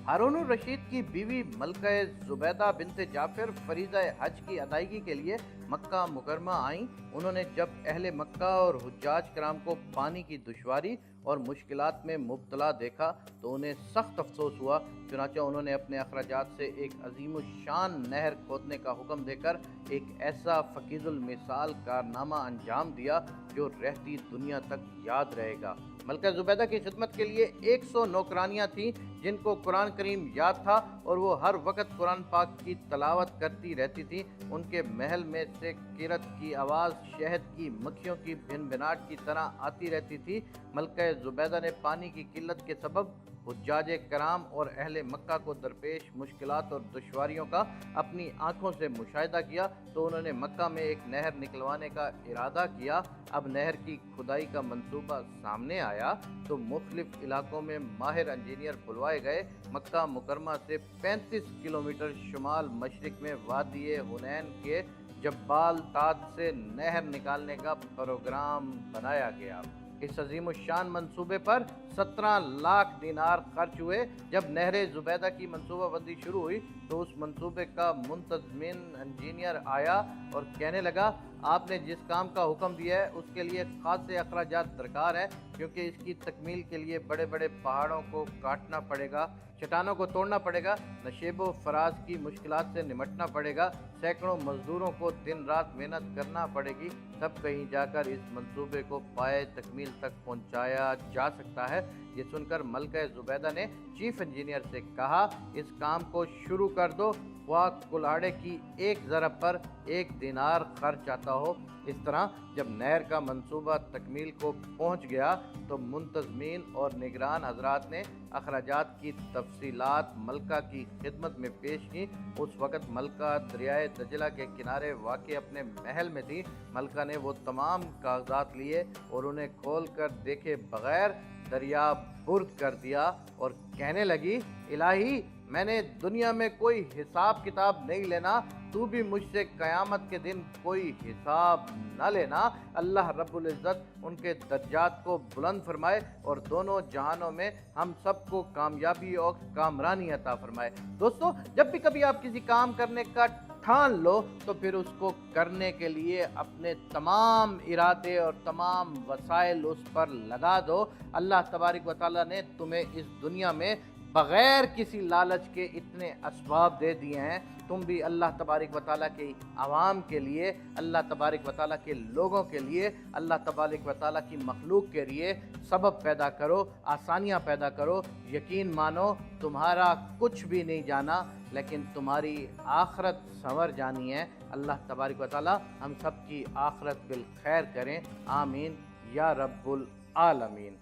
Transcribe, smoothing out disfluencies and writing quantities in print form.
ہارون الرشید کی بیوی ملکہ زبیدہ بنت جعفر فریضہ حج کی ادائیگی کے لیے مکہ مکرمہ آئیں۔ انہوں نے جب اہل مکہ اور حجاج کرام کو پانی کی دشواری اور مشکلات میں مبتلا دیکھا تو انہیں سخت افسوس ہوا، چنانچہ انہوں نے اپنے اخراجات سے ایک عظیم الشان نہر کھودنے کا حکم دے کر ایک ایسا فقیض المثال کارنامہ انجام دیا جو رہتی دنیا تک یاد رہے گا۔ ملکہ زبیدہ کی خدمت کے لیے 100 نوکرانیاں تھیں جن کو قرآن کریم یاد تھا اور وہ ہر وقت قرآن پاک کی تلاوت کرتی رہتی تھیں۔ ان کے محل میں سے کرت کی آواز شہد کی مکھیوں کی بھنبھناہٹ کی طرح آتی رہتی تھی۔ ملکہ زبیدہ نے پانی کی قلت کے سبب حجاج کرام اور اہل مکہ کو درپیش مشکلات اور دشواریوں کا اپنی آنکھوں سے مشاہدہ کیا تو انہوں نے مکہ میں ایک نہر نکلوانے کا ارادہ کیا۔ اب نہر کی کھدائی کا منصوبہ سامنے آیا تو مختلف علاقوں میں ماہر انجینئر بلوائے گئے۔ مکہ مکرمہ سے 35 کلومیٹر شمال مشرق میں وادی حنین کے جبال طاد سے نہر نکالنے کا پروگرام بنایا گیا۔ اس عظیم الشان منصوبے پر 17 لاکھ دینار خرچ ہوئے۔ جب نہر زبیدہ کی منصوبہ بندی شروع ہوئی تو اس منصوبے کا منتظمین انجینئر آیا اور کہنے لگا، آپ نے جس کام کا حکم دیا ہے اس کے لیے خاصے اخراجات درکار ہیں، کیونکہ اس کی تکمیل کے لیے بڑے بڑے پہاڑوں کو کاٹنا پڑے گا، چٹانوں کو توڑنا پڑے گا، نشیب و فراز کی مشکلات سے نمٹنا پڑے گا، سینکڑوں مزدوروں کو دن رات محنت کرنا پڑے گی، تب کہیں جا کر اس منصوبے کو پائے تکمیل تک پہنچایا جا سکتا ہے۔ یہ سن کر ملکہ زبیدہ نے چیف انجینئر سے کہا، اس کام کو شروع کر دو، خواہ کلاڑے کی ایک ضرب پر 1 دینار خرچ آتا ہو۔ اس طرح جب نہر کا منصوبہ تکمیل کو پہنچ گیا تو منتظمین اور نگران حضرات نے اخراجات کی تفصیلات ملکہ کی خدمت میں پیش کی۔ اس وقت ملکہ دریائے دجلہ کے کنارے واقع اپنے محل میں تھی۔ ملکہ نے وہ تمام کاغذات لیے اور انہیں کھول کر دیکھے بغیر دریا برد کر دیا اور کہنے لگی، الہی میں نے دنیا میں کوئی حساب کتاب نہیں لینا، تو بھی مجھ سے قیامت کے دن کوئی حساب نہ لینا۔ اللہ رب العزت ان کے درجات کو بلند فرمائے اور دونوں جہانوں میں ہم سب کو کامیابی اور کامرانی عطا فرمائے۔ دوستو، جب بھی کبھی آپ کسی کام کرنے کا ٹھان لو تو پھر اس کو کرنے کے لیے اپنے تمام ارادے اور تمام وسائل اس پر لگا دو۔ اللہ تبارک و تعالیٰ نے تمہیں اس دنیا میں بغیر کسی لالچ کے اتنے اسباب دے دیے ہیں، تم بھی اللہ تبارک و تعالیٰ کی عوام کے لیے، اللہ تبارک و تعالیٰ کے لوگوں کے لیے، اللہ تبارک و تعالیٰ کی مخلوق کے لیے سبب پیدا کرو، آسانیاں پیدا کرو۔ یقین مانو تمہارا کچھ بھی نہیں جانا، لیکن تمہاری آخرت سنور جانی ہے۔ اللہ تبارک و تعالیٰ ہم سب کی آخرت بالخیر کریں، آمین یا رب العالمین۔